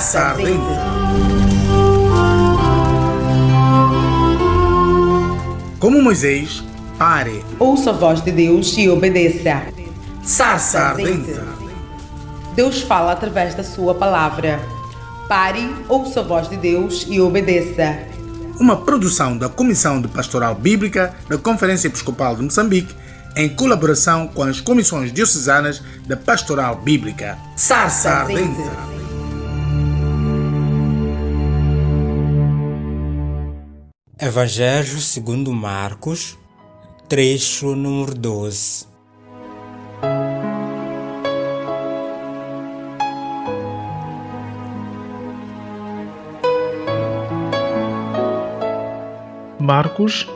Sarça ardente. Como Moisés, pare. Ouça a voz de Deus e obedeça. Sarça ardente. Deus fala através da sua palavra. Pare, ouça a voz de Deus e obedeça. Uma produção da Comissão de Pastoral Bíblica da Conferência Episcopal de Moçambique, em colaboração com as comissões diocesanas da Pastoral Bíblica. Sarça ardente. Evangelho segundo Marcos, trecho número 12. Marcos,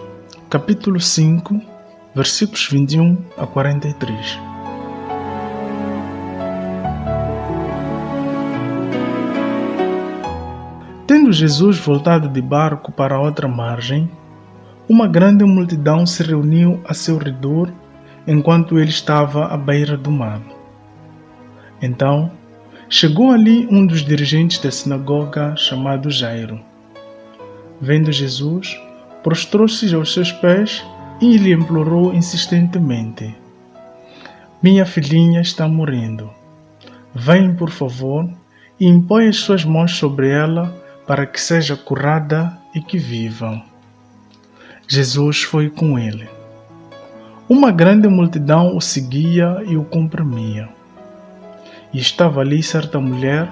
capítulo 5, versículos 21 a 43. Tendo Jesus voltado de barco para a outra margem, uma grande multidão se reuniu a seu redor enquanto ele estava à beira do mar. Então, chegou ali um dos dirigentes da sinagoga chamado Jairo. Vendo Jesus, prostrou-se aos seus pés e lhe implorou insistentemente: "Minha filhinha está morrendo. Vem, por favor, e impõe as suas mãos sobre ela para que seja curada e que viva." Jesus foi com ele. Uma grande multidão o seguia e o comprimia. E estava ali certa mulher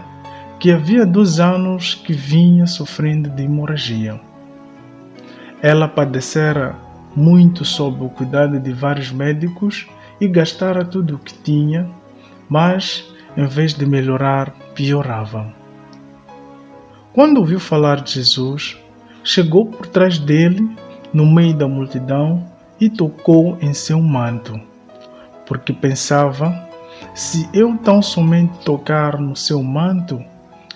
que havia 2 anos que vinha sofrendo de hemorragia. Ela padecera muito sob o cuidado de vários médicos e gastara tudo o que tinha, mas, em vez de melhorar, piorava. Quando ouviu falar de Jesus, chegou por trás dele, no meio da multidão, e tocou em seu manto, porque pensava: "Se eu tão somente tocar no seu manto,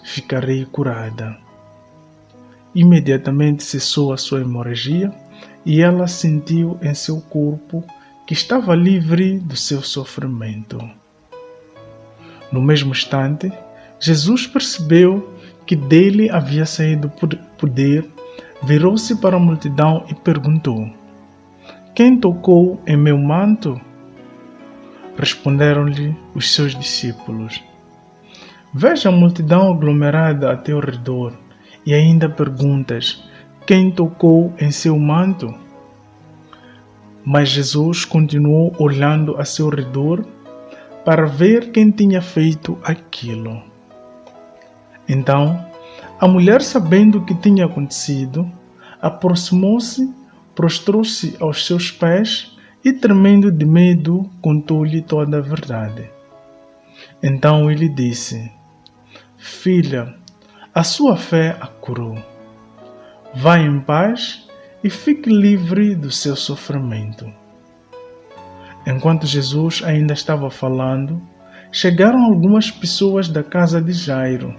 ficarei curada." Imediatamente cessou a sua hemorragia e ela sentiu em seu corpo que estava livre do seu sofrimento. No mesmo instante, Jesus percebeu que dele havia saído poder, virou-se para a multidão e perguntou: "Quem tocou em meu manto?" Responderam-lhe os seus discípulos: "Veja a multidão aglomerada a teu redor e ainda perguntas: quem tocou em seu manto?" Mas Jesus continuou olhando a seu redor para ver quem tinha feito aquilo. Então, a mulher, sabendo o que tinha acontecido, aproximou-se, prostrou-se aos seus pés e, tremendo de medo, contou-lhe toda a verdade. Então ele disse: "Filha, a sua fé a curou. Vá em paz e fique livre do seu sofrimento." Enquanto Jesus ainda estava falando, chegaram algumas pessoas da casa de Jairo,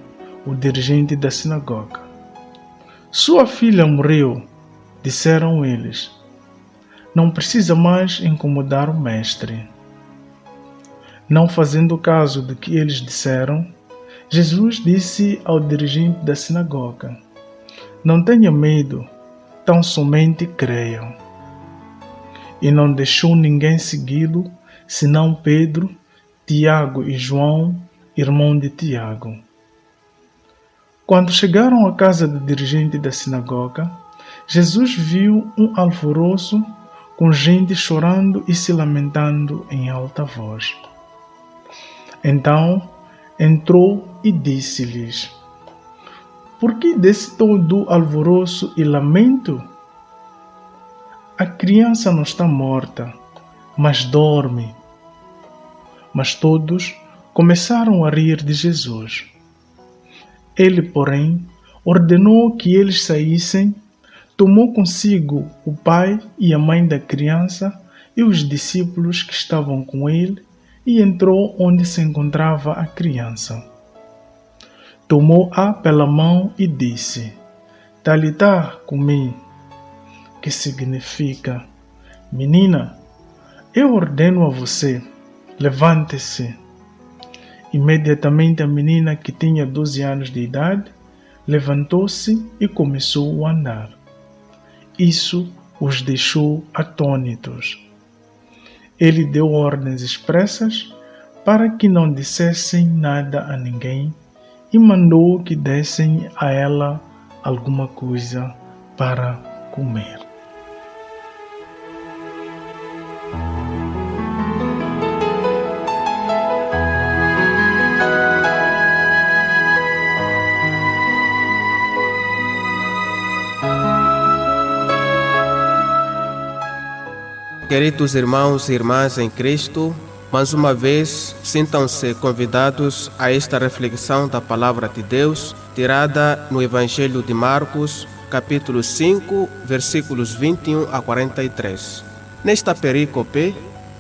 o dirigente da sinagoga. "Sua filha morreu", disseram eles. "Não precisa mais incomodar o mestre." Não fazendo caso do que eles disseram, Jesus disse ao dirigente da sinagoga: "Não tenha medo, tão somente creiam." E não deixou ninguém segui-lo, senão Pedro, Tiago e João, irmão de Tiago. Quando chegaram à casa do dirigente da sinagoga, Jesus viu um alvoroço com gente chorando e se lamentando em alta voz. Então entrou e disse-lhes: "Por que desse todo alvoroço e lamento? A criança não está morta, mas dorme." Mas todos começaram a rir de Jesus. Ele, porém, ordenou que eles saíssem, tomou consigo o pai e a mãe da criança e os discípulos que estavam com ele e entrou onde se encontrava a criança. Tomou-a pela mão e disse: "Talitá cumi", que significa: "Menina, eu ordeno a você, levante-se." Imediatamente a menina, que tinha 12 anos de idade, levantou-se e começou a andar. Isso os deixou atônitos. Ele deu ordens expressas para que não dissessem nada a ninguém e mandou que dessem a ela alguma coisa para comer. Queridos irmãos e irmãs em Cristo, mais uma vez sintam-se convidados a esta reflexão da Palavra de Deus, tirada no Evangelho de Marcos, capítulo 5, versículos 21 a 43. Nesta perícope,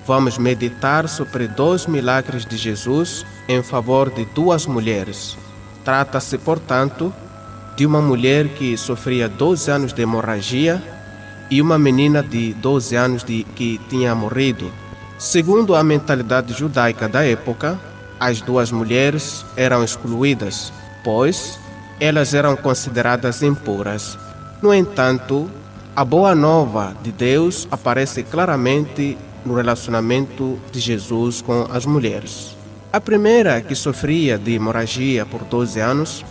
vamos meditar sobre 2 milagres de Jesus em favor de 2 mulheres. Trata-se, portanto, de uma mulher que sofria 12 anos de hemorragia e uma menina de 12 anos que tinha morrido. Segundo a mentalidade judaica da época, as 2 mulheres eram excluídas, pois elas eram consideradas impuras. No entanto, a boa nova de Deus aparece claramente no relacionamento de Jesus com as mulheres. A primeira, que sofria de hemorragia por 12 anos,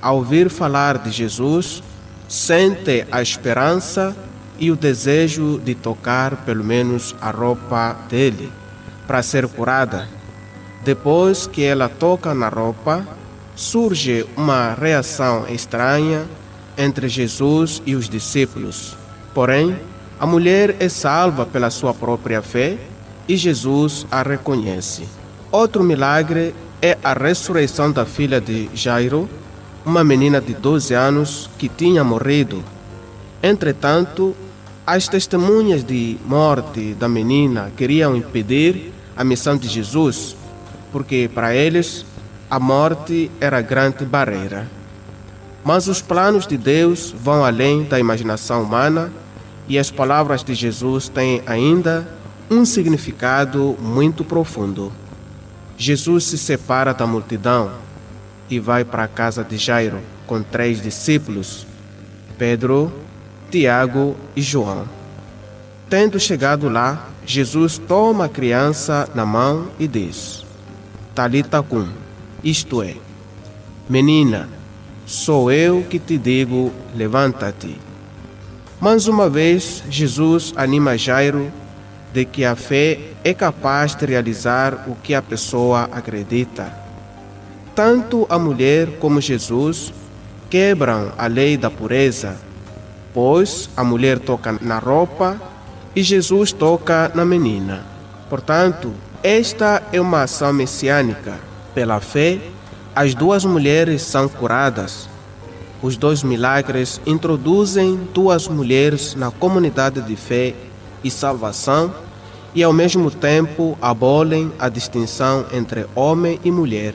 ao ouvir falar de Jesus, sente a esperança e o desejo de tocar pelo menos a roupa dele, para ser curada. Depois que ela toca na roupa, surge uma reação estranha entre Jesus e os discípulos. Porém, a mulher é salva pela sua própria fé e Jesus a reconhece. Outro milagre é a ressurreição da filha de Jairo, uma menina de 12 anos que tinha morrido. Entretanto, as testemunhas de morte da menina queriam impedir a missão de Jesus, porque para eles a morte era a grande barreira. Mas os planos de Deus vão além da imaginação humana e as palavras de Jesus têm ainda um significado muito profundo. Jesus se separa da multidão e vai para a casa de Jairo com 3 discípulos, Pedro, Tiago e João. Tendo chegado lá, Jesus toma a criança na mão e diz: Talita cum, isto é, menina, sou eu que te digo, levanta-te. Mais uma vez, Jesus anima Jairo de que a fé é capaz de realizar o que a pessoa acredita. Tanto a mulher como Jesus quebram a lei da pureza, pois a mulher toca na roupa e Jesus toca na menina. Portanto, esta é uma ação messiânica. Pela fé, as 2 mulheres são curadas. Os 2 milagres introduzem 2 mulheres na comunidade de fé e salvação e, ao mesmo tempo, abolem a distinção entre homem e mulher,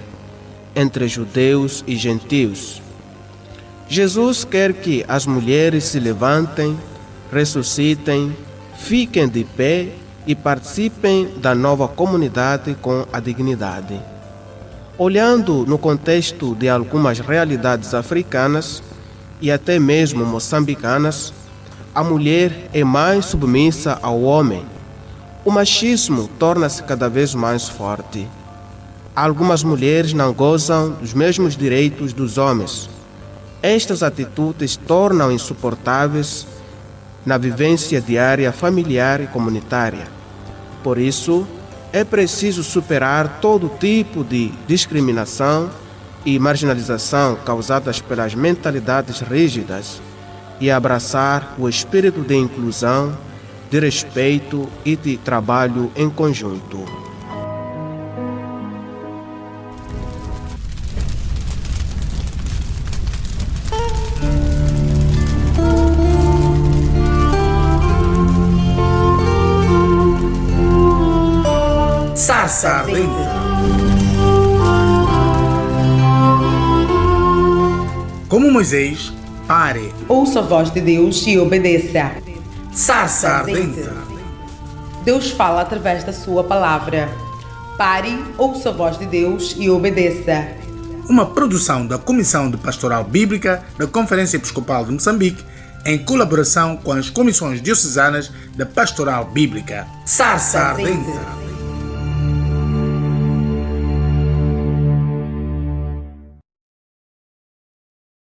entre judeus e gentios. Jesus quer que as mulheres se levantem, ressuscitem, fiquem de pé e participem da nova comunidade com a dignidade. Olhando no contexto de algumas realidades africanas e até mesmo moçambicanas, a mulher é mais submissa ao homem. O machismo torna-se cada vez mais forte. Algumas mulheres não gozam dos mesmos direitos dos homens. Estas atitudes tornam insuportáveis na vivência diária familiar e comunitária. Por isso, é preciso superar todo tipo de discriminação e marginalização causadas pelas mentalidades rígidas e abraçar o espírito de inclusão, de respeito e de trabalho em conjunto. Sarça ardente. Como Moisés, pare. Ouça a voz de Deus e obedeça. Sarça ardente. Deus fala através da sua palavra. Pare, ouça a voz de Deus e obedeça. Uma produção da Comissão de Pastoral Bíblica da Conferência Episcopal de Moçambique, em colaboração com as comissões diocesanas da Pastoral Bíblica. Sarsa Ardente.